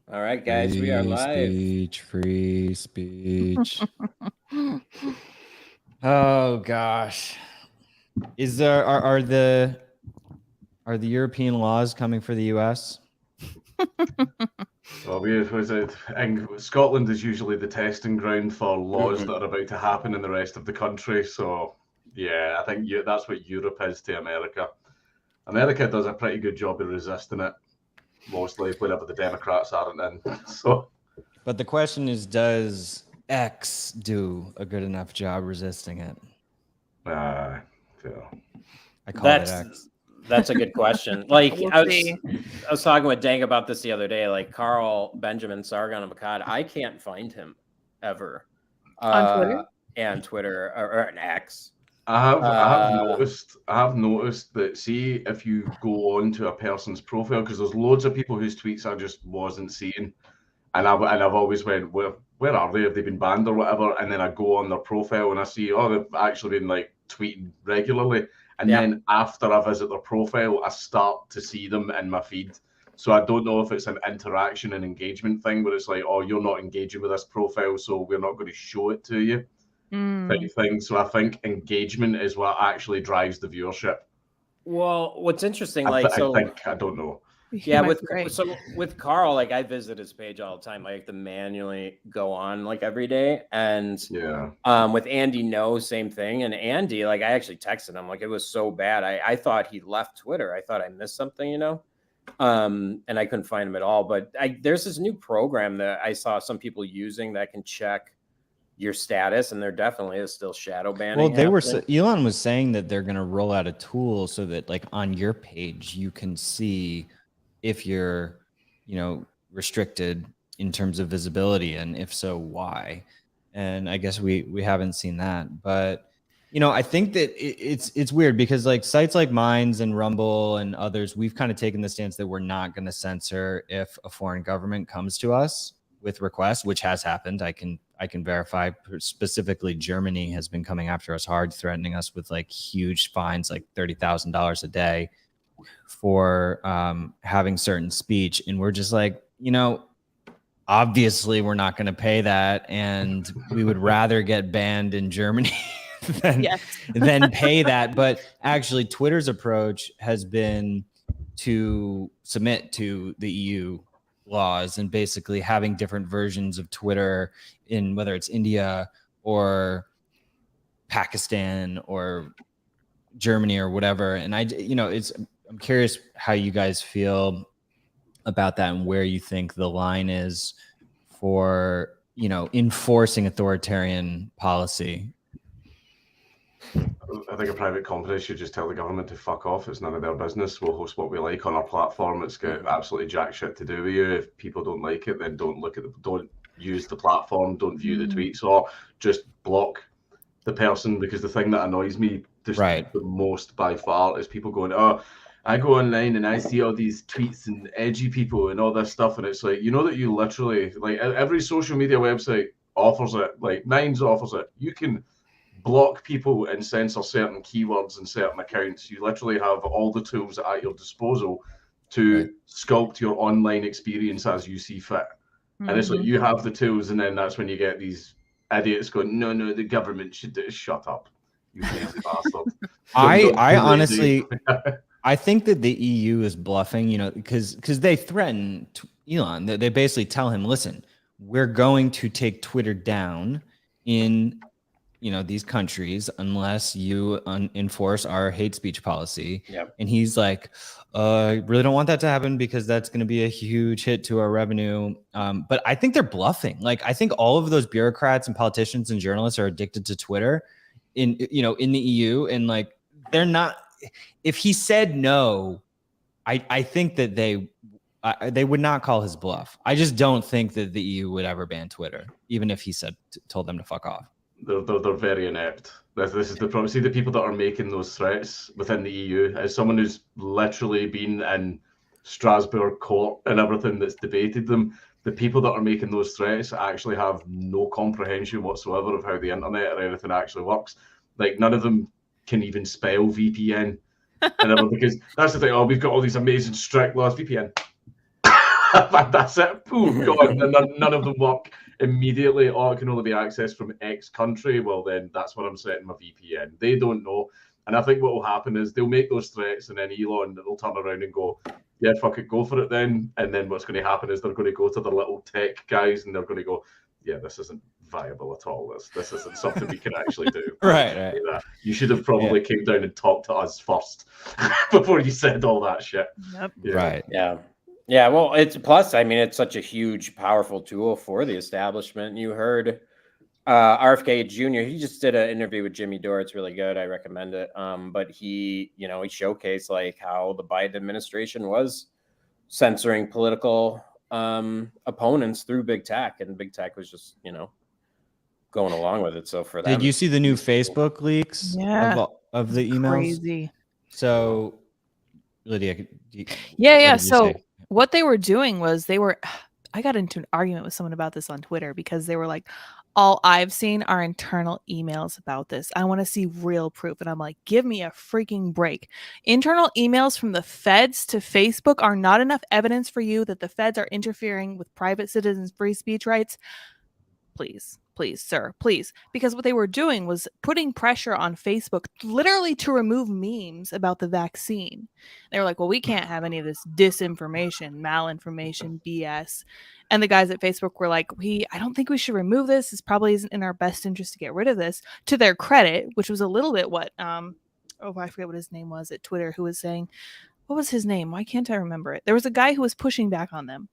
All right, guys, we are live. Free speech. Oh gosh, is there are the European laws coming for the U.S.? Well, Scotland is usually the testing ground for laws that are about to happen in the rest of the country. So, yeah, I think that's what Europe is to America. America does a pretty good job of resisting it, mostly whenever the Democrats aren't in. So, but the question is, does X do a good enough job resisting it? yeah. I call it X. That's a good question. Like I was talking with Dank about this the other day. Like Carl Benjamin Sargon of Akkad, I can't find him ever on Twitter and Twitter or an X. I have noticed that. See, if you go onto a person's profile, because there's loads of people whose tweets I just wasn't seeing, and I've always went, where are they? Have they been banned or whatever? And then I go on their profile and I see, oh, they've actually been like tweeting regularly. And then after I visit their profile, I start to see them in my feed. So I don't know if it's an interaction and engagement thing where it's like, oh, you're not engaging with this profile, so we're not going to show it to you. Type thing. So I think engagement is what actually drives the viewership. Well, what's interesting, I don't know. Yeah, with Carl, like I visit his page all the time. I have to manually go on like every day, and with Andy, same thing. And Andy, like I actually texted him, like it was so bad. I thought he left Twitter. I thought I missed something, and I couldn't find him at all. But there's this new program that I saw some people using that can check your status, and there definitely is still shadow banning. Well, Elon was saying that they're going to roll out a tool so that like on your page you can see if you're, restricted in terms of visibility, and if so, why? And I guess we haven't seen that, but I think that it's weird because like sites like Minds and Rumble and others, we've kind of taken the stance that we're not going to censor if a foreign government comes to us with requests, which has happened. I can verify. Specifically, Germany has been coming after us hard, threatening us with like huge fines, like $30,000 a day for having certain speech. And we're just like, obviously we're not going to pay that. And we would rather get banned in Germany than pay that. But actually Twitter's approach has been to submit to the EU laws and basically having different versions of Twitter in whether it's India or Pakistan or Germany or whatever. And I'm curious how you guys feel about that and where you think the line is for, enforcing authoritarian policy. I think a private company should just tell the government to fuck off. It's none of their business. We'll host what we like on our platform. It's got absolutely jack shit to do with you. If people don't like it, then don't use the platform, don't view the tweets, or just block the person. Because the thing that annoys me the most by far is people going, oh, I go online and I see all these tweets and edgy people and all this stuff, and it's like, that you literally, like, every social media website offers it, like Minds offers it. You can block people and censor certain keywords and certain accounts. You literally have all the tools at your disposal to sculpt your online experience as you see fit. And it's like you have the tools, and then that's when you get these idiots going, no, the government should do it. Shut up, you lazy bastard. I honestly I think that the EU is bluffing, because they threaten Elon. They basically tell him, listen, we're going to take Twitter down in these countries unless you enforce our hate speech policy. And he's like, I really don't want that to happen because that's going to be a huge hit to our revenue. But I think they're bluffing. Like, I think all of those bureaucrats and politicians and journalists are addicted to Twitter in the EU, and like they're not. If he said no, I think that they would not call his bluff. I just don't think that the EU would ever ban Twitter, even if he told them to fuck off. They're very inept. This is the problem. See, the people that are making those threats within the EU, as someone who's literally been in Strasbourg court and everything that's debated them, the people that are making those threats actually have no comprehension whatsoever of how the internet or anything actually works. Like, none of them can even spell VPN. And because that's the thing, we've got all these amazing strict laws. VPN. That's it. Oh, God, none of them work immediately. Oh, it can only be accessed from X country. Well, then that's where I'm setting my VPN. They don't know. And I think what will happen is they'll make those threats, and then Elon will turn around and go, yeah, fuck it, go for it then. And then what's going to happen is they're going to go to their little tech guys and they're going to go, yeah, this isn't viable at all. This isn't something we can actually do. Right. You should have probably came down and talked to us first before you said all that shit. Yep. Yeah. Right. Yeah. Well, it's plus, I mean, it's such a huge, powerful tool for the establishment. You heard RFK Jr., he just did an interview with Jimmy Dore. It's really good. I recommend it. But he showcased like how the Biden administration was censoring political opponents through big tech, and big tech was just, going along with it. So for that, did you see the new Facebook leaks of the emails? Crazy. So, Lydia, So what they were doing was I got into an argument with someone about this on Twitter because they were like, all I've seen are internal emails about this. I want to see real proof. And I'm like, give me a freaking break. Internal emails from the feds to Facebook are not enough evidence for you that the feds are interfering with private citizens' free speech rights. Please, sir, please. Because what they were doing was putting pressure on Facebook literally to remove memes about the vaccine. They were like, well, we can't have any of this disinformation, malinformation, BS. And the guys at Facebook were like, I don't think we should remove this. This probably isn't in our best interest to get rid of this. To their credit, which was a little bit what, I forget what his name was at Twitter, who was saying, what was his name? Why can't I remember it? There was a guy who was pushing back on them.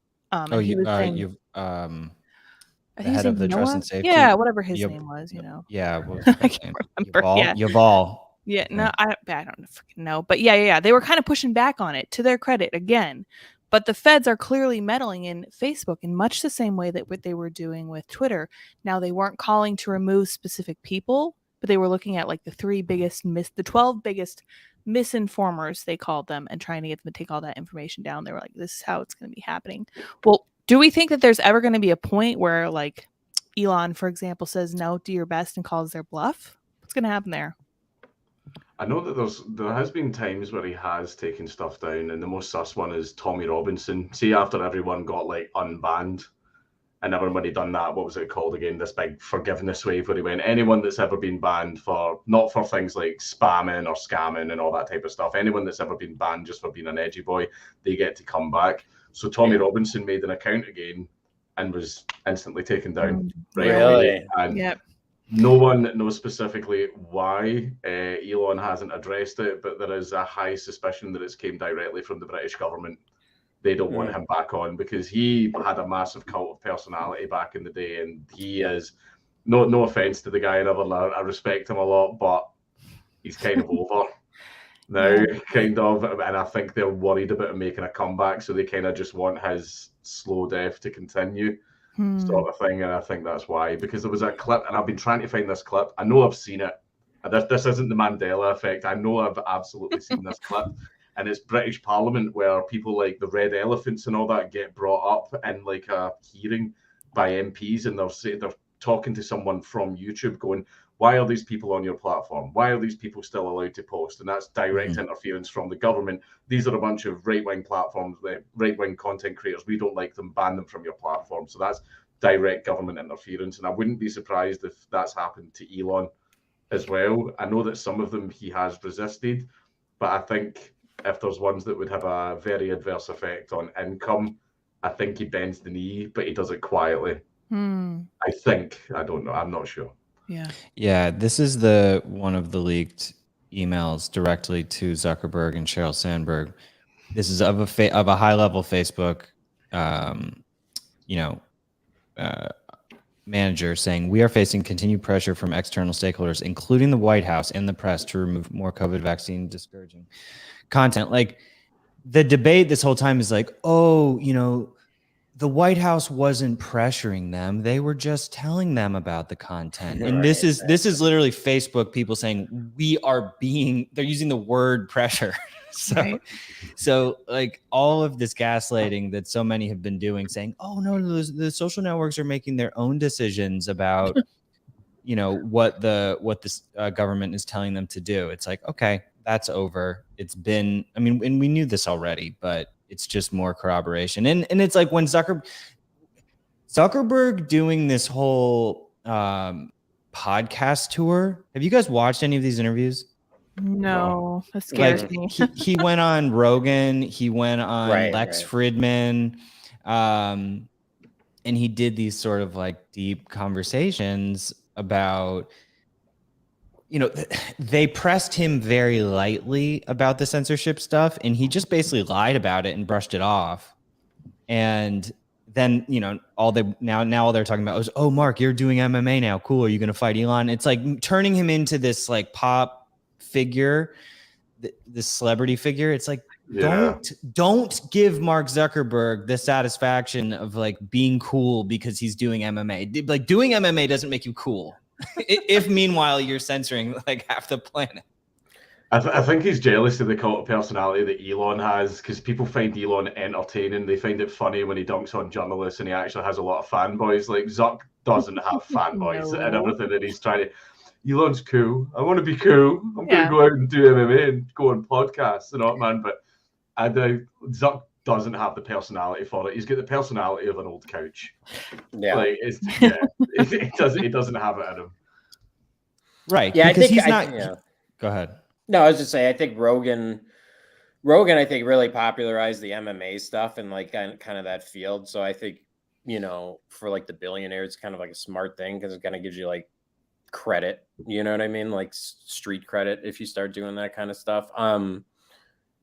The head of the trust and safety. Yeah, whatever his name was, Yeah, what I can't remember. Yuval. Yeah, no, I don't freaking know. But yeah. They were kind of pushing back on it, to their credit, again. But the feds are clearly meddling in Facebook in much the same way that what they were doing with Twitter. Now, they weren't calling to remove specific people, but they were looking at like the 12 biggest misinformers, they called them, and trying to get them to take all that information down. They were like, this is how it's going to be happening. Well, do we think that there's ever going to be a point where, like, Elon, for example, says no, do your best, and calls their bluff? What's going to happen there? I know that there has been times where he has taken stuff down, and the most sus one is Tommy Robinson. See, after everyone got like unbanned, and everyone when he done that, what was it called again? This big forgiveness wave where he went, anyone that's ever been banned not for things like spamming or scamming and all that type of stuff, anyone that's ever been banned just for being an edgy boy, they get to come back. So Tommy Robinson made an account again and was instantly taken down. Right really? Away. And no one knows specifically why Elon hasn't addressed it, but there is a high suspicion that it's came directly from the British government. They don't want him back on because he had a massive cult of personality back in the day, and he is no offense to the guy, I respect him a lot, but he's kind of over now, kind of, and I think they're worried about him making a comeback, so they kind of just want his slow death to continue, sort of thing. And I think that's why, because there was a clip, and I've been trying to find this clip. I know I've seen it. This isn't the Mandela effect. I know I've absolutely seen this clip, and it's British Parliament where people like the red elephants and all that get brought up in like a hearing by MPs, and they're talking to someone from YouTube going, why are these people on your platform? Why are these people still allowed to post? And that's direct interference from the government. These are a bunch of right-wing platforms, right-wing content creators. We don't like them, ban them from your platform. So that's direct government interference. And I wouldn't be surprised if that's happened to Elon as well. I know that some of them he has resisted, but I think if there's ones that would have a very adverse effect on income, I think he bends the knee, but he does it quietly. I think. I don't know. I'm not sure. Yeah. This is one of the leaked emails directly to Zuckerberg and Sheryl Sandberg. This is of a high level Facebook, manager saying, we are facing continued pressure from external stakeholders, including the White House and the press, to remove more COVID vaccine discouraging content. Like, the debate this whole time is like, the White House wasn't pressuring them. They were just telling them about the content. And this is literally Facebook people saying they're using the word pressure. So like all of this gaslighting that so many have been doing, saying, oh no, the social networks are making their own decisions about, what this government is telling them to do. It's like, okay, that's over. It's been, and we knew this already, but it's just more corroboration. And it's like when Zuckerberg doing this whole podcast tour. Have you guys watched any of these interviews? No, that scares me. He went on Rogan, he went on Lex Fridman, and he did these sort of like deep conversations about, you know, they pressed him very lightly about the censorship stuff, and he just basically lied about it and brushed it off. And then, you know, all they're talking about is, oh, Mark, you're doing MMA now. Cool. Are you going to fight Elon? It's like turning him into this like pop figure, this celebrity figure. It's like, don't give Mark Zuckerberg the satisfaction of like being cool because he's doing MMA. Like doing MMA doesn't make you cool. If meanwhile you're censoring like half the planet. I think he's jealous of the cult of personality that Elon has, because people find Elon entertaining. They find it funny when he dunks on journalists, and he actually has a lot of fanboys. Like Zuck doesn't have fanboys and everything that he's trying to. Elon's cool. I want to be cool. I'm going to go out and do MMA and go on podcasts and all, man. But Zuck doesn't have the personality for it. He's got the personality of an old couch. Yeah, like it doesn't have it in him. Right. Yeah, because he's not. Go ahead. No, I was just saying, I think Rogan, I think really popularized the MMA stuff and like kind of that field. So I think, you know, for like the billionaire, it's kind of like a smart thing because it kind of gives you like credit. You know what I mean? Like street credit if you start doing that kind of stuff.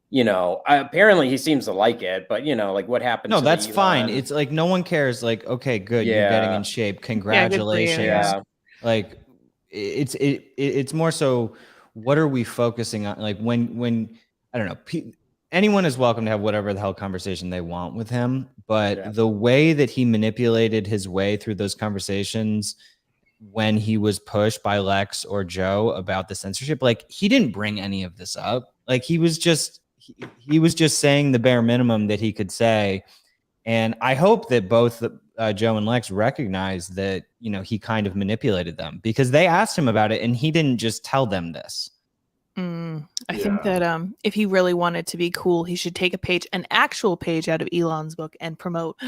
You know, apparently he seems to like it, but you know, like what happened? No, that's fine. It's like no one cares. Like, okay, good, you're getting in shape. Congratulations. Yeah. Like, it's more so. What are we focusing on? Like when I don't know, anyone is welcome to have whatever the hell conversation they want with him, but the way that he manipulated his way through those conversations when he was pushed by Lex or Joe about the censorship, like he didn't bring any of this up. Like he was just saying the bare minimum that he could say. And I hope that both Joe and Lex recognize that, you know, he kind of manipulated them because they asked him about it and he didn't just tell them this. I think that if he really wanted to be cool, he should take an actual page out of Elon's book and promote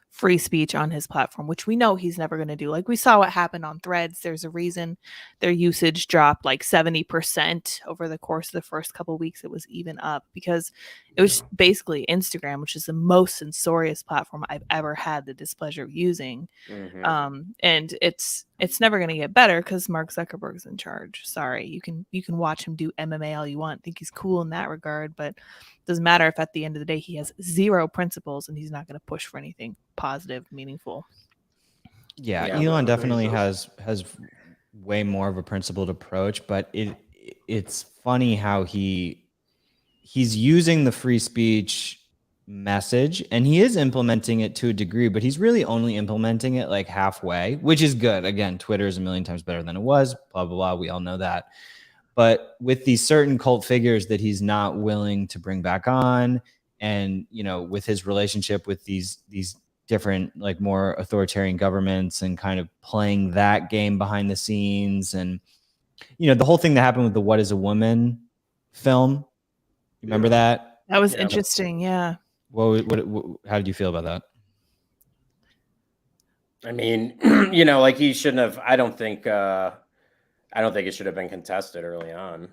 free speech on his platform, which we know he's never going to do. Like we saw what happened on Threads. There's a reason their usage dropped like 70% over the course of the first couple of weeks. It was even up because it was basically Instagram, which is the most censorious platform I've ever had the displeasure of using. And it's never going to get better because Mark Zuckerberg's in charge. Sorry, you can watch him do MMA all you want. Think he's cool in that regard, but it doesn't matter if at the end of the day he has zero principles and he's not going to push for anything positive, meaningful. Yeah, Elon definitely has way more of a principled approach, but it's funny how he's using the free speech message and he is implementing it to a degree, but he's really only implementing it like halfway, which is good. Again, Twitter is a million times better than it was, blah, blah, blah. We all know that. But with these certain cult figures that he's not willing to bring back on, and, you know, with his relationship with these different, like more authoritarian governments and kind of playing that game behind the scenes. And, you know, the whole thing that happened with the What is a Woman film. You remember that? That was interesting. Yeah. What, how did you feel about that? I mean, you know, like he shouldn't have, I don't think it should have been contested early on.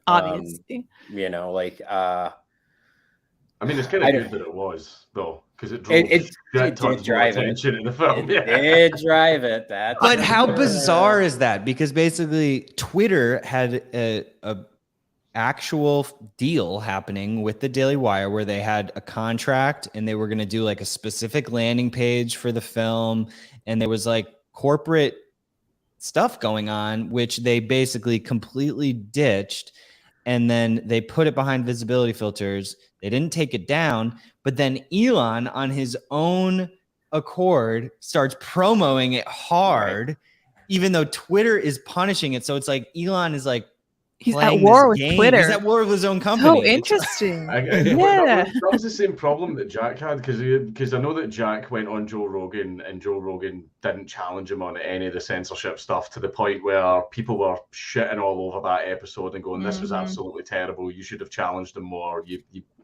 Obviously. You know, like, I mean, it's kind of good that it was, though, because it did drive attention in the film. It did drive it. But how bizarre is that? Because basically, Twitter had a actual deal happening with the Daily Wire where they had a contract and they were going to do like a specific landing page for the film, and there was like corporate stuff going on, which they basically completely ditched. And then they put it behind visibility filters. They didn't take it down. But then Elon, on his own accord, starts promoting it hard, even though Twitter is punishing it. So it's like Elon is like, he's at war with Twitter. He's at war with his own company. Oh, interesting. That was the same problem that Jack had, because I know that Jack went on Joe Rogan and Joe Rogan didn't challenge him on any of the censorship stuff to the point where people were shitting all over that episode and going, this was absolutely terrible. You should have challenged him more.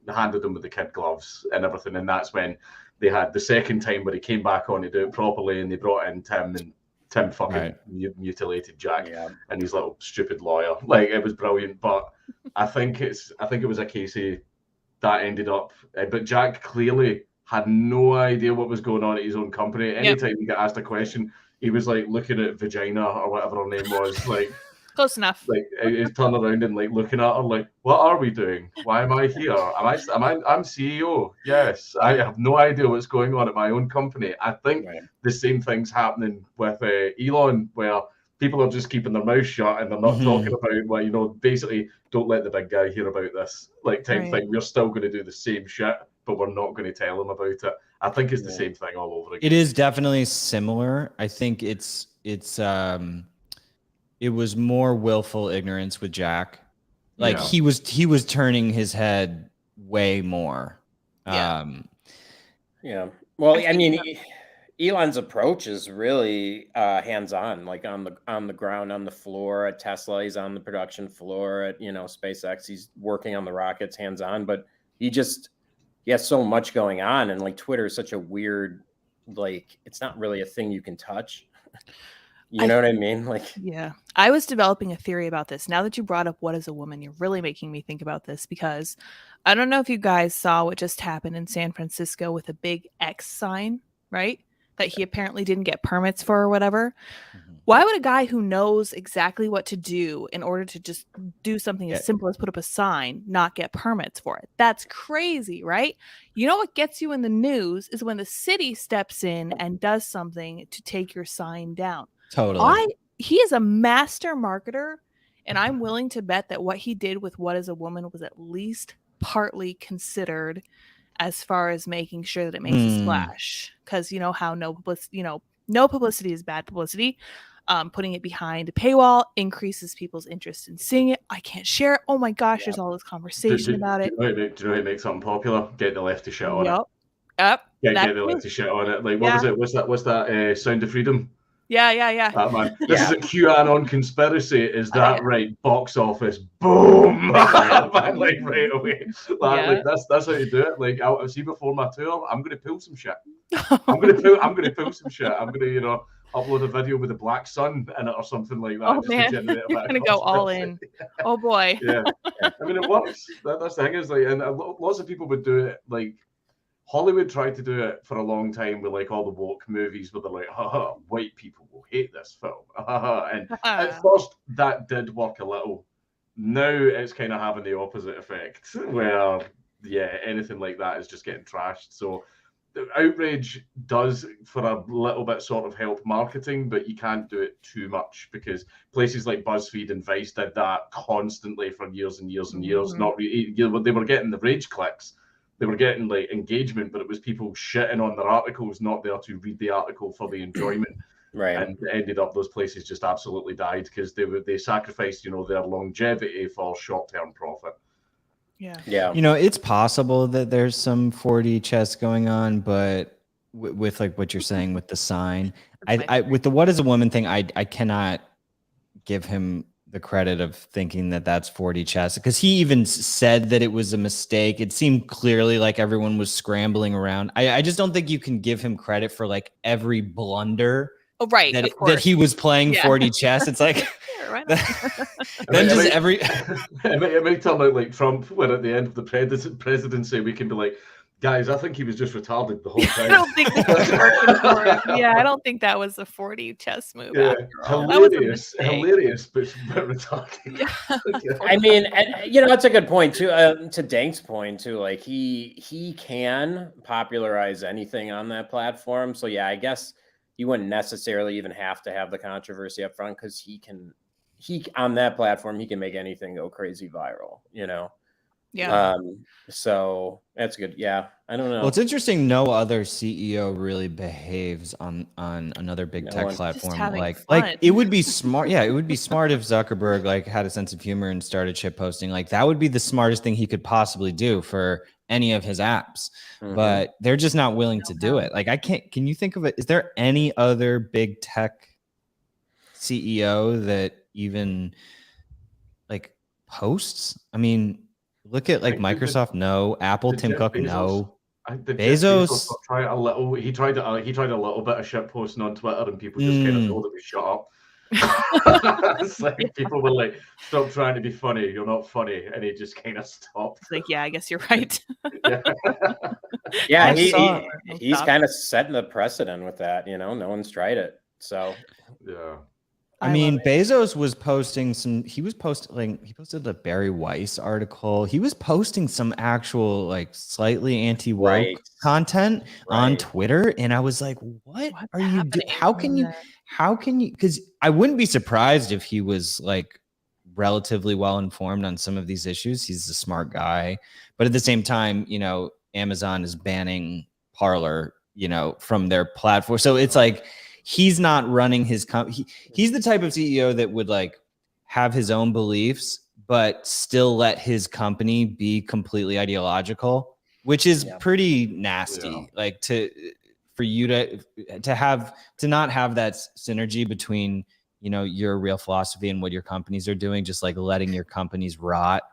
handed them with the kid gloves and everything. And that's when they had the second time where he came back on to do it properly, and they brought in Tim, and Tim fucking mutilated Jack and his little stupid lawyer. Like, it was brilliant. But I think it was a case of that ended up, but Jack clearly had no idea what was going on at his own company. Anytime he got asked a question, he was like looking at Vagina or whatever her name was, like close enough. Like he's turning around and like looking at her, like, "What are we doing? Why am I here? I'm CEO. Yes, I have no idea what's going on at my own company." I think the same thing's happening with Elon, where people are just keeping their mouth shut and they're not talking about, well, you know, basically, don't let the big guy hear about this, like type thing. We're still going to do the same shit, but we're not going to tell him about it. I think it's the same thing all over again. It is definitely similar. I think it was more willful ignorance with Jack. Like he was turning his head way more. Well, I mean, Elon's approach is really hands-on, like on the ground, on the floor at Tesla. He's on the production floor at, SpaceX. He's working on the rockets hands-on, but he has so much going on, and like Twitter is such a weird, like, it's not really a thing you can touch. You know what I mean? Like, yeah, I was developing a theory about this. Now that you brought up what is a woman, you're really making me think about this, because I don't know if you guys saw what just happened in San Francisco with a big X sign, right? That he apparently didn't get permits for or whatever. Why would a guy who knows exactly what to do in order to just do something as simple as put up a sign not get permits for it? That's crazy, right? You know what gets you in the news is when the city steps in and does something to take your sign down. Totally. He is a master marketer, and I'm willing to bet that what he did with What is a Woman was at least partly considered as far as making sure that it makes a splash. Because you know how no publicity is bad publicity. Putting it behind a paywall increases people's interest in seeing it. I can't share it. Oh my gosh, there's all this conversation about it. Do you know how to make something popular? Get the left to shit on it. Yep. Get the left to shit on it. Like, what was it? What's that? Sound of Freedom? Yeah. Man. This is a QAnon conspiracy. Is that right? Box office, boom! Man, like right away. Like, that's how you do it. Like, I'll see before my tour, I'm gonna pull some shit. I'm gonna pull some shit. I'm gonna, upload a video with a black sun in it or something like that. Oh man, you're gonna go all in. Oh boy. Yeah. I mean, it works. That's the thing, is like, and lots of people would do it. Like, Hollywood tried to do it for a long time with like all the woke movies where they're like, white people will hate this film. And at first that did work a little. Now it's kind of having the opposite effect, where anything like that is just getting trashed. So the outrage does for a little bit sort of help marketing, but you can't do it too much, because places like BuzzFeed and Vice did that constantly for years and years and years. Not really, they were getting the rage clicks. They were getting like engagement, but it was people shitting on their articles, not there to read the article for the enjoyment. Right. And it ended up those places just absolutely died because they sacrificed, their longevity for short-term profit. Yeah. It's possible that there's some 4D chess going on, but with like what you're saying with the sign, I with the What is a Woman thing, I cannot give him the credit of thinking that that's 4D chess, because he even said that it was a mistake. It seemed clearly like everyone was scrambling around. I just don't think you can give him credit for like every blunder. Oh, right. That he was playing 4D chess. It's like, it may turn out like Trump, when at the end of the presidency, we can be like, guys, I think he was just retarded the whole time. I don't think this was working for him. Yeah, I don't think that was a 4D chess move. Yeah, hilarious, but retarded. Yeah. I mean, that's a good point too. To Dank's point too, like he can popularize anything on that platform. So yeah, I guess you wouldn't necessarily even have to have the controversy up front, because he on that platform he can make anything go crazy viral. Yeah. So that's good. Yeah. I don't know. Well, it's interesting. No other CEO really behaves on another big tech platform. Like it would be smart. Yeah. It would be smart if Zuckerberg like had a sense of humor and started shit posting. Like that would be the smartest thing he could possibly do for any of his apps, but they're just not willing to do it. Like can you think of it? Is there any other big tech CEO that even like posts? I mean, Look at like Microsoft, no. Apple, Tim Cook, no. Bezos tried a little. He tried a little bit of shit posting on Twitter, and people just kind of told him to shut up. It's like people were like, "Stop trying to be funny. You're not funny," and he just kind of stopped. It's like, yeah, I guess you're right. Yeah, he's kind of setting the precedent with that. You know, no one's tried it, so yeah. I mean, Bezos was posting some. He posted the Barry Weiss article. He was posting some actual like slightly anti-woke content on Twitter, and I was like, "What are you doing? How can you? Because I wouldn't be surprised if he was like relatively well informed on some of these issues. He's a smart guy, but at the same time, you know, Amazon is banning Parler, you know, from their platform, so it's like." He's not running his company. He's the type of CEO that would like have his own beliefs, but still let his company be completely ideological, which is pretty nasty. Yeah. Like for you to not have that synergy between, you know, your real philosophy and what your companies are doing, just like letting your companies rot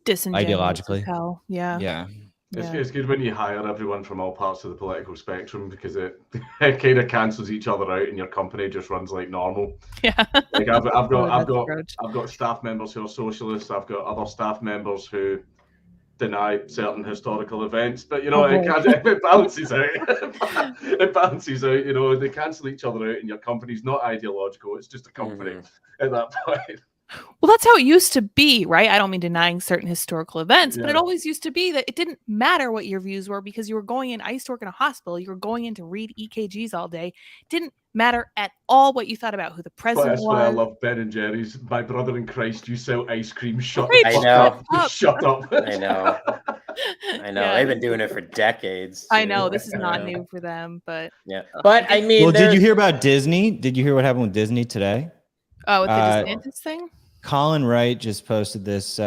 ideologically. Yeah. It's good when you hire everyone from all parts of the political spectrum, because it kind of cancels each other out, and your company just runs like normal. Yeah. Like I've got staff members who are socialists. I've got other staff members who deny certain historical events, but you know, it balances out. It balances out. You know, they cancel each other out, and your company's not ideological. It's just a company at that point. Well, that's how it used to be, right? I don't mean denying certain historical events, but it always used to be that it didn't matter what your views were, because you were going in. I used to work in a hospital. You were going in to read EKGs all day. It didn't matter at all what you thought about who the president was. That's why I love Ben and Jerry's. My brother in Christ, you sell ice cream. Shut the fuck up. Just shut up. I know. Yeah. They've been doing it for decades. I know this is not new for them, but But I mean, did you hear about Disney? Did you hear what happened with Disney today? Oh, with the DeSantis thing? Colin Wright just posted this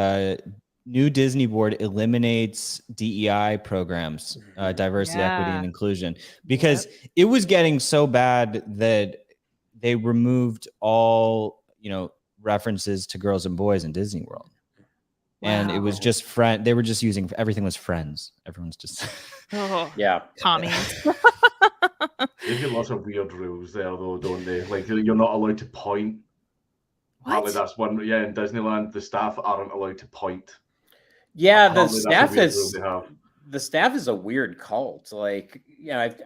new Disney board eliminates DEI programs, diversity, equity, and inclusion, because it was getting so bad that they removed all, you know, references to girls and boys in Disney World. Wow. And it was just they were just using, everything was friends. Everyone's just commies. They get lots of weird rules there though, don't they? Like you're not allowed to point. Probably that's one. Yeah, in Disneyland, the staff aren't allowed to point. Yeah, the staff is a weird cult. Like,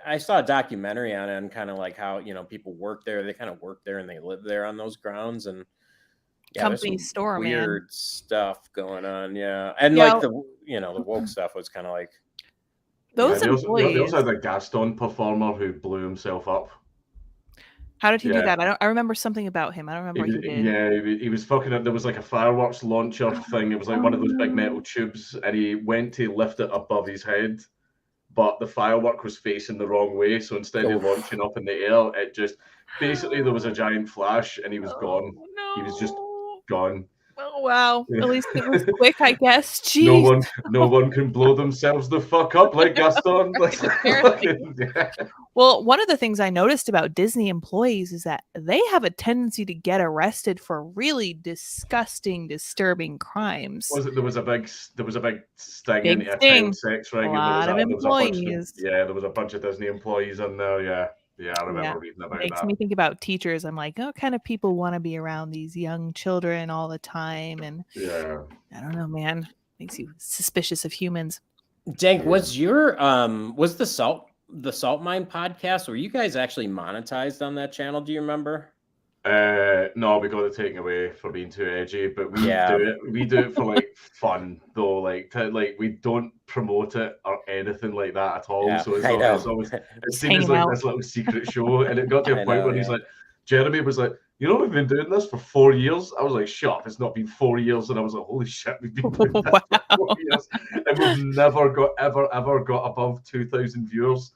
I saw a documentary on it, and kind of like how, you know, people work there. They kind of work there and they live there on those grounds, and company store, weird stuff going on. Yeah, and like the woke stuff was kind of like those employees. They also had a Gaston performer who blew himself up. How did he do that? I remember something about him. I don't remember what he did. Yeah, he was fucking up. There was like a fireworks launcher thing. It was like one of those big metal tubes, and he went to lift it above his head, but the firework was facing the wrong way. So instead of launching up in the air, it just basically there was a giant flash, and he was gone. No. He was just gone. Oh wow! At least it was quick, I guess. Jeez. No one can blow themselves the fuck up like Gaston. Well, one of the things I noticed about Disney employees is that they have a tendency to get arrested for really disgusting, disturbing crimes. There was a big sting in a child sex ring. A lot of employees. There was a bunch of Disney employees in there. Yeah, I remember reading about that. Makes me think about teachers. I'm like, what kind of people want to be around these young children all the time? And I don't know, man. Makes you suspicious of humans. Dank, was your was the Salt Mine podcast, were you guys actually monetized on that channel? Do you remember? No, we got it taken away for being too edgy, but we do it for like fun though, like we don't promote it or anything like that at all. So it's always it seems like this little secret show, and it got to a point where he's like, Jeremy was like, you know, we've been doing this for 4 years. I was like, shut up, it's not been 4 years. And I was like, holy shit, we've been doing this for 4 years, and we've never ever got above 2,000 viewers.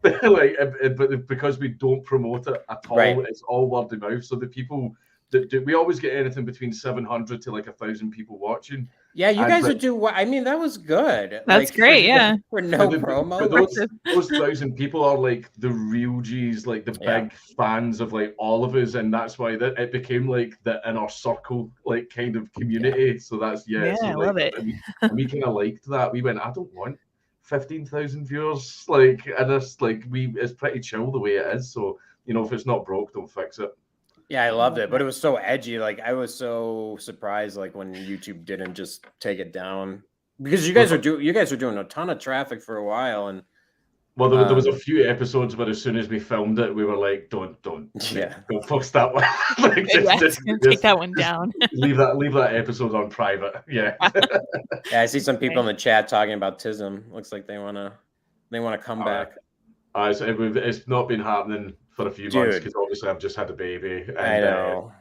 But because we don't promote it at all, it's all word of mouth. So the people we always get anything between 700 to like 1,000 people watching. Yeah, you guys would do. I mean, that was good. That's great. Yeah, for no promo. But those 1,000 people are like the real G's, like the big fans of like all of us, and that's why that it became like the inner circle, like kind of community. So that's so I love it. We kind of liked that. We went, I don't want 15,000 viewers, like, and it's like it's pretty chill the way it is. So if it's not broke, don't fix it. Yeah, I loved it, but it was so edgy. Like, I was so surprised, like, when YouTube didn't just take it down, because you guys were doing a ton of traffic for a while, and there was a few episodes where as soon as we filmed it, we were like, don't post that one. Like, just take that one down. leave that episode on private. Yeah. Yeah, I see some people in the chat talking about Tism. Looks like they wanna come back. It's not been happening for a few months because obviously I've just had a baby. And, I know.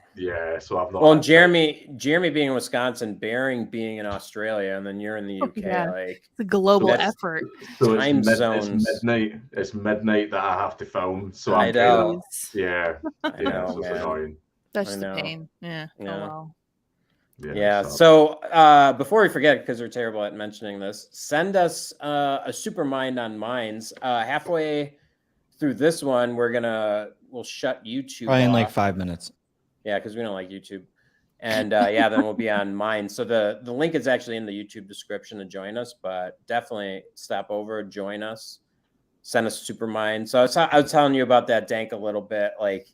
So I've not. Well, Jeremy being in Wisconsin, Bearing being in Australia, and then you're in the UK. Like, it's a global effort. So time zones. It's midnight that I have to film. So I know. So it's annoying. That's the pain. Yeah. Yeah. Oh, wow. Yeah. So before we forget, because we're terrible at mentioning this, send us a super mind on Minds. Halfway through this one, we'll shut YouTube probably in off. like 5 minutes. Yeah, because we don't like YouTube. And then we'll be on Minds. So the link is actually in the YouTube description to join us, but definitely stop over, join us, send us super mind. So I was telling you about that, Dank, a little bit. Like,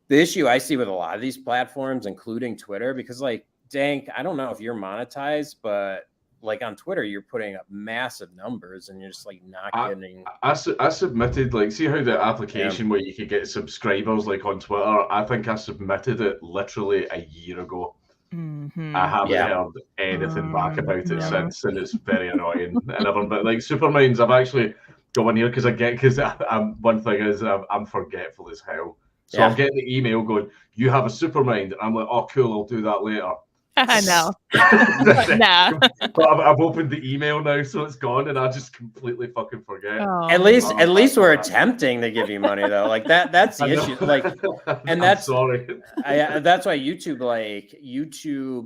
the issue I see with a lot of these platforms, including Twitter, because like, Dank, I don't know if you're monetized, but like on Twitter, you're putting up massive numbers and you're just like not getting. I submitted, like, see how the application where you could get subscribers like on Twitter, I think I submitted it literally a year ago. Mm-hmm. I haven't heard anything back about it since, and it's very annoying. But like Superminds, I've actually got one here because one thing is I'm forgetful as hell. So I'm getting the email going, you have a Supermind, and I'm like, oh cool, I'll do that later. I know. But I've opened the email now, so it's gone, and I just completely fucking forget. Oh, at least we're attempting to give you money though. Like that's the issue. Like, and that's sorry. That's why YouTube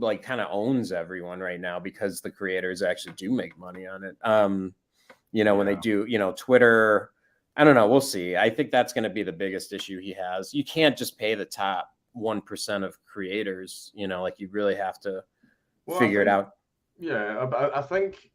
like kind of owns everyone right now, because the creators actually do make money on it. When they do, Twitter. I don't know. We'll see. I think that's going to be the biggest issue he has. You can't just pay the top 1% of creators, like you really have to figure it out. Yeah, I think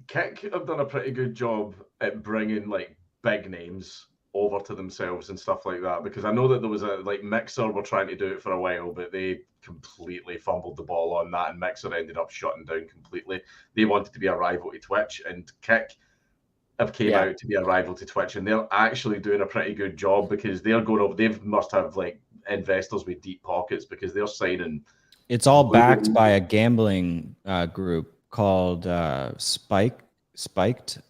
Kick have done a pretty good job at bringing like big names over to themselves and stuff like that, because I know that there was Mixer were trying to do it for a while, but they completely fumbled the ball on that, and Mixer ended up shutting down completely. They wanted to be a rival to Twitch, and Kick have came out to be a rival to Twitch, and they're actually doing a pretty good job because they must have like investors with deep pockets, because they're signing. It's all backed by a gambling group called Spiked.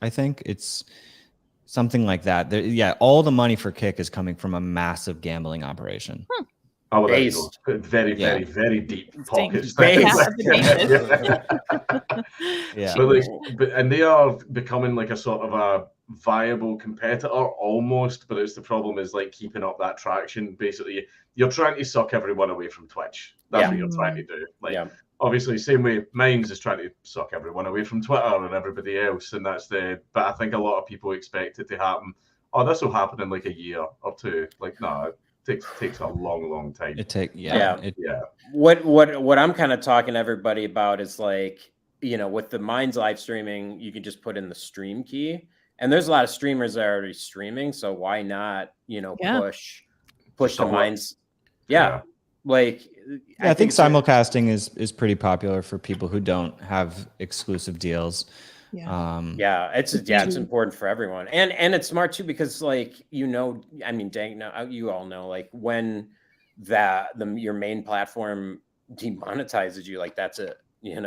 I think it's something like that. All the money for Kick is coming from a massive gambling operation. Oh, well, very, very, very deep pockets. And they are becoming like a sort of a viable competitor almost, but the problem is like keeping up that traction. Basically, you're trying to suck everyone away from Twitch. That's what you're trying to do. Obviously, same way Minds is trying to suck everyone away from Twitter and everybody else, and but I think a lot of people expect it to happen. Oh, this will happen in like a year or two. Like, no. Takes a long time. What I'm kind of talking to everybody about is like, with the Minds live streaming, you can just put in the stream key, and there's a lot of streamers that are already streaming, so why not push the Minds? Like, I think simulcasting is pretty popular for people who don't have exclusive deals. It's important for everyone, and it's smart too, because like, I mean, you all know, like, when your main platform demonetizes you, like, that's it, you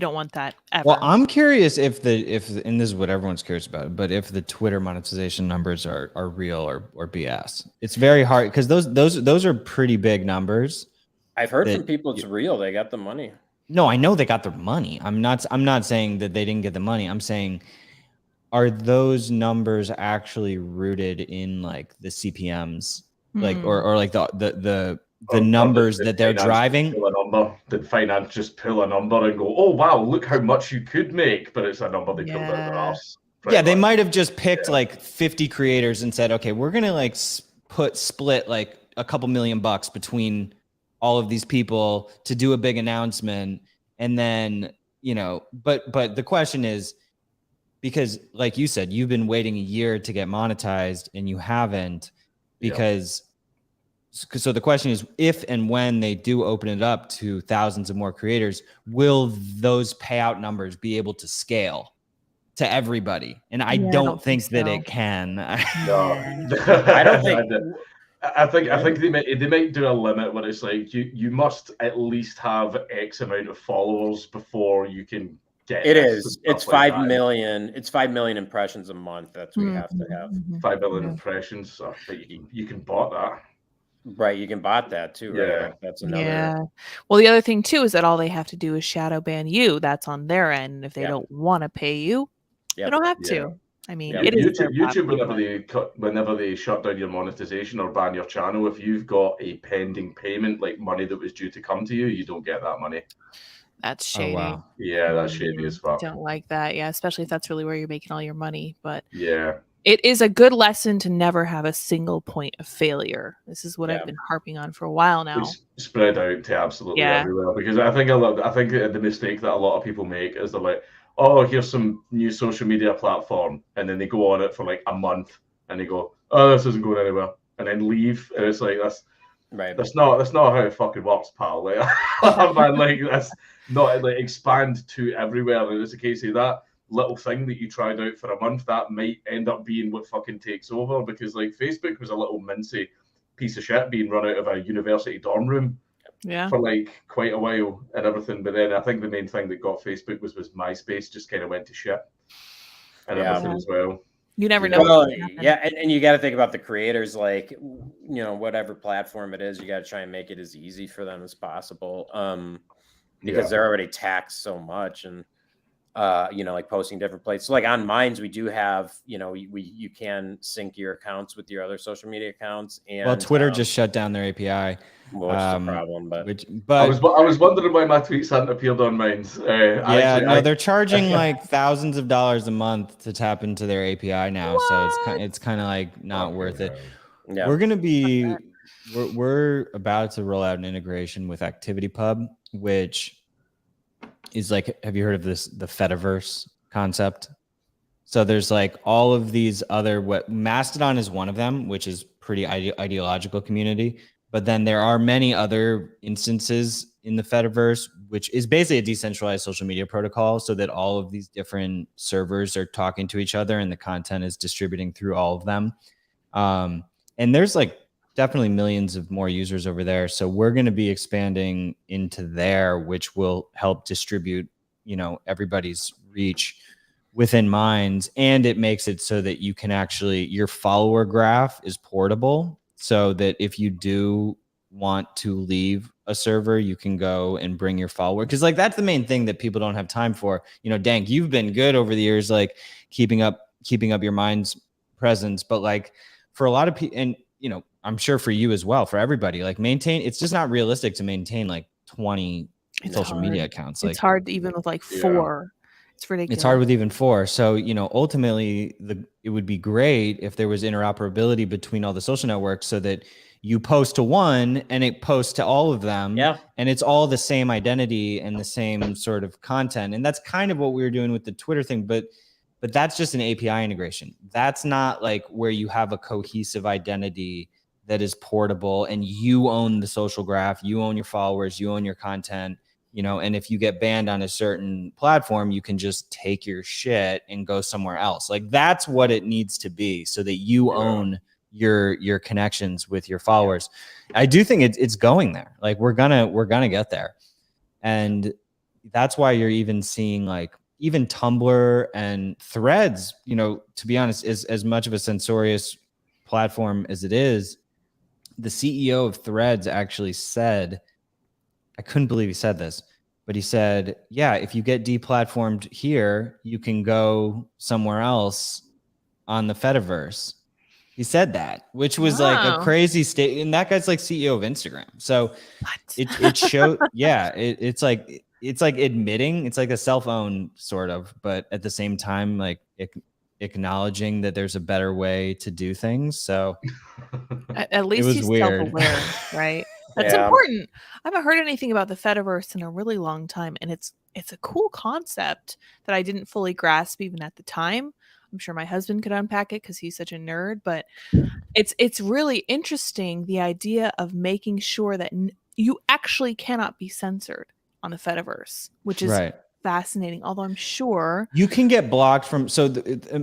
don't want that ever. Well, I'm curious if and this is what everyone's curious about, but if the Twitter monetization numbers are real or BS. It's very hard because those are pretty big numbers. I've heard from people it's real. They got the money. No, I know they got their money. I'm not saying that they didn't get the money. I'm saying, are those numbers actually rooted in like the CPMs, like or like the the numbers that they're driving. Did finance just pull a number and go, oh wow, look how much you could make, but it's a number they pulled out of their arse. Yeah, they might have just picked like 50 creators and said, okay, we're gonna like split like a couple $1,000,000 between all of these people to do a big announcement. And then, you know, but the question is, because like you said, you've been waiting a year to get monetized and you haven't, because so the question is, if and when they do open it up to thousands of more creators, will those payout numbers be able to scale to everybody? And I don't think that it can. No, I don't think. I think they might do a limit where it's like you must at least have X amount of followers before you can get. It's 5 million. It's 5 million impressions a month. That's what you have to have. 5 million impressions. So you can bot that. Right, you can bot that too, right? Yeah. That's another. Yeah. Well, the other thing too is that all they have to do is shadow ban you. That's on their end. If they don't want to pay you, they don't have to. I mean, it is YouTube whenever they shut down your monetization or ban your channel, if you've got a pending payment, like money that was due to come to you, you don't get that money. That's shady. Oh, wow. Yeah, that's shady as fuck. Don't like that. Yeah, especially if that's really where you're making all your money. But yeah, it is a good lesson to never have a single point of failure. This is what I've been harping on for a while now. It's spread out to absolutely everywhere, because I think the mistake that a lot of people make is they're like, oh, here's some new social media platform, and then they go on it for like a month and they go, oh, this isn't going anywhere, and then leave, and it's like that's not how it fucking works, pal. Like, man, like that's not like expand to everywhere. And it's a case of that little thing that you tried out for a month that might end up being what fucking takes over, because like Facebook was a little mincy piece of shit being run out of a university dorm room for like quite a while and everything, but then I think the main thing that got Facebook was MySpace just kind of went to shit and everything as well. You never know. Well, and you got to think about the creators, like, you know, whatever platform it is, you got to try and make it as easy for them as possible, because they're already taxed so much. And you know, like posting different places. So like on Minds, we do have, you know, you can sync your accounts with your other social media accounts. And well, Twitter just shut down their API. Well, it's a problem, but I was wondering why my tweets hadn't appeared on Minds. They're charging like thousands of dollars a month to tap into their API now. What? So it's kind of like not worth it. Yeah. We're about to roll out an integration with ActivityPub, which is like, have you heard of the Fediverse concept? So there's like all of these other, Mastodon is one of them, which is pretty ideological community. But then there are many other instances in the Fediverse, which is basically a decentralized social media protocol, so that all of these different servers are talking to each other and the content is distributing through all of them. And there's like definitely millions of more users over there. So we're going to be expanding into there, which will help distribute, you know, everybody's reach within Minds. And it makes it so that you can actually, your follower graph is portable, so that if you do want to leave a server, you can go and bring your follower. Because like that's the main thing that people don't have time for. You know, Dank, you've been good over the years, like keeping up your Minds presence. But like for a lot of people, and you know, I'm sure for you as well, for everybody, like it's just not realistic to maintain like 20 social media accounts. Like it's hard even with like 4. It's ridiculous. It's hard with even 4. So, you know, ultimately it would be great if there was interoperability between all the social networks, so that you post to one and it posts to all of them. Yeah. And it's all the same identity and the same sort of content. And that's kind of what we were doing with the Twitter thing, but that's just an API integration. That's not like where you have a cohesive identity that is portable and you own the social graph, you own your followers, you own your content, you know, and if you get banned on a certain platform, you can just take your shit and go somewhere else. Like that's what it needs to be, so that you own your connections with your followers. I do think it's going there. Like we're gonna get there. And that's why you're even seeing like even Tumblr and Threads, you know, to be honest, is as much of a censorious platform as it is. The CEO of Threads actually said, I couldn't believe he said this, but he said, yeah, if you get deplatformed here, you can go somewhere else on the Fediverse. He said that, which was like a crazy state. And that guy's like CEO of Instagram. So it showed, yeah, it's like admitting, it's like a self-owned sort of, but at the same time, like acknowledging that there's a better way to do things. So at least he's self-aware, right? That's important. I haven't heard anything about the Fediverse in a really long time, and it's a cool concept that I didn't fully grasp even at the time. I'm sure my husband could unpack it because he's such a nerd, but it's really interesting, the idea of making sure that you actually cannot be censored on the Fediverse, which is fascinating. Although I'm sure you can get blocked from. So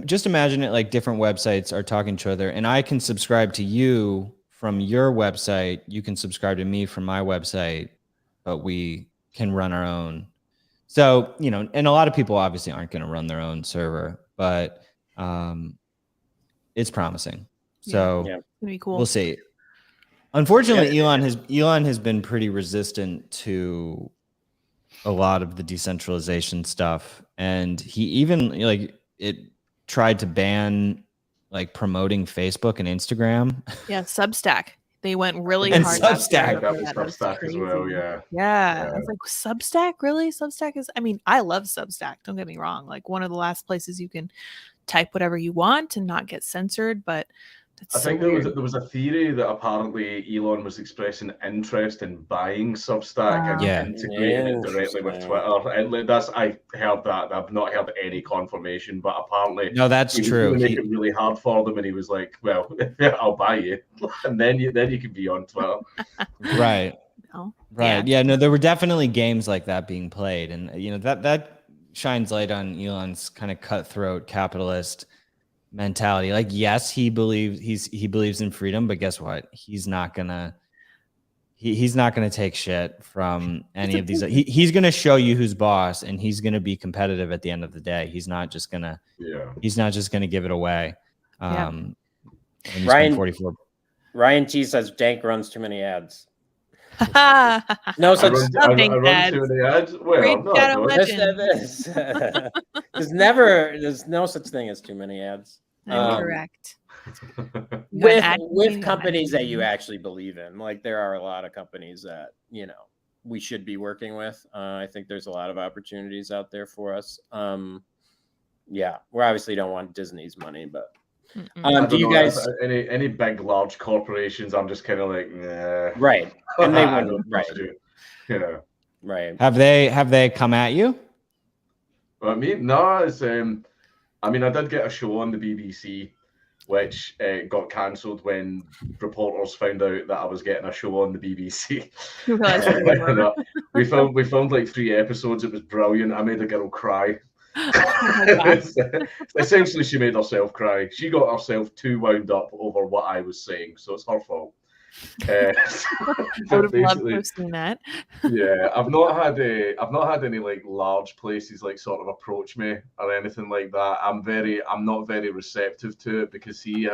just imagine it like different websites are talking to each other, and I can subscribe to you from your website. You can subscribe to me from my website, but we can run our own. So, you know, and a lot of people obviously aren't going to run their own server, but it's promising. So it's gonna be cool. We'll see. Unfortunately, Elon has been pretty resistant to a lot of the decentralization stuff, and he even tried to ban like promoting Facebook and Instagram. Yeah, Substack. They went really and hard. Substack. That was Substack as well. Yeah. I was like, Substack, really? Substack is. I mean, I love Substack. Don't get me wrong. Like one of the last places you can type whatever you want and not get censored, but. I think there was a theory that apparently Elon was expressing interest in buying Substack and integrating it directly with Twitter. And I heard that. I've not heard any confirmation, but apparently that's true. He make it really hard for them, and he was like, "Well, I'll buy you, and then you can be on Twitter." Right. Right. Yeah. No, there were definitely games like that being played, and you know that shines light on Elon's kind of cutthroat capitalist mentality. Like, yes, he believes in freedom, but guess what? He's not gonna take shit from any of these. He's gonna show you who's boss, and he's gonna be competitive at the end of the day. He's not just gonna give it away. Ryan 44. Ryan T says Dank runs too many ads. No such I run too many ads. Well, no, there's no such thing as too many ads. Correct. With companies that you actually believe in. Like there are a lot of companies that, you know, we should be working with. I think there's a lot of opportunities out there for us. We obviously don't want Disney's money, but do you guys any big large corporations? I'm just kind of like, nah. Right, and they wouldn't, right. Have they come at you? Well, no. It's I mean, I did get a show on the BBC, which got cancelled when reporters found out that I was getting a show on the BBC. We filmed like 3 episodes. It was brilliant. I made a girl cry. Essentially, she made herself cry. She got herself too wound up over what I was saying, so it's her fault. I would have loved to have seen that. Yeah, I've not had any like large places like sort of approach me or anything like that. I'm not very receptive to it, because see,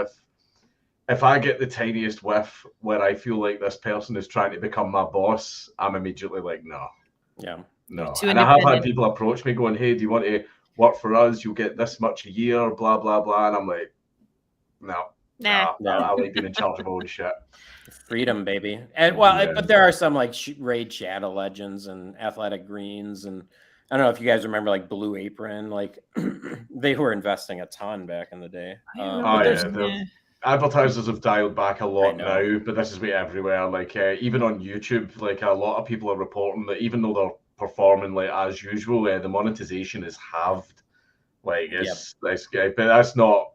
if I get the tiniest whiff where I feel like this person is trying to become my boss, I'm immediately like, no. Yeah. No. And I have had people approach me going, "Hey, do you want to work for us? You'll get this much a year, blah, blah, blah." And I'm like, no. I like being in charge of all the shit. Freedom, baby. And but there are some like Raid Shadow Legends and Athletic Greens, and I don't know if you guys remember like Blue Apron, like they were investing a ton back in the day. Advertisers have dialed back a lot now, but this is way everywhere. Like even on YouTube, like a lot of people are reporting that even though they're performing like as usual, the monetization is halved. Like but that's not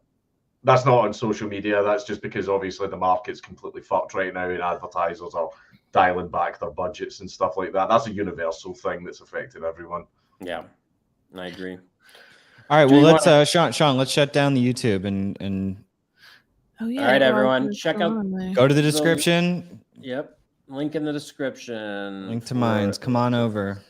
on social media. That's just because obviously the market's completely fucked right now, and advertisers are dialing back their budgets and stuff like that. That's a universal thing that's affecting everyone. Yeah, I agree. All right, well, let's Sean, let's shut down the YouTube and. Oh yeah. All right, everyone, check out. Go to the description. Yep, link in the description. Link to Minds. Come on over.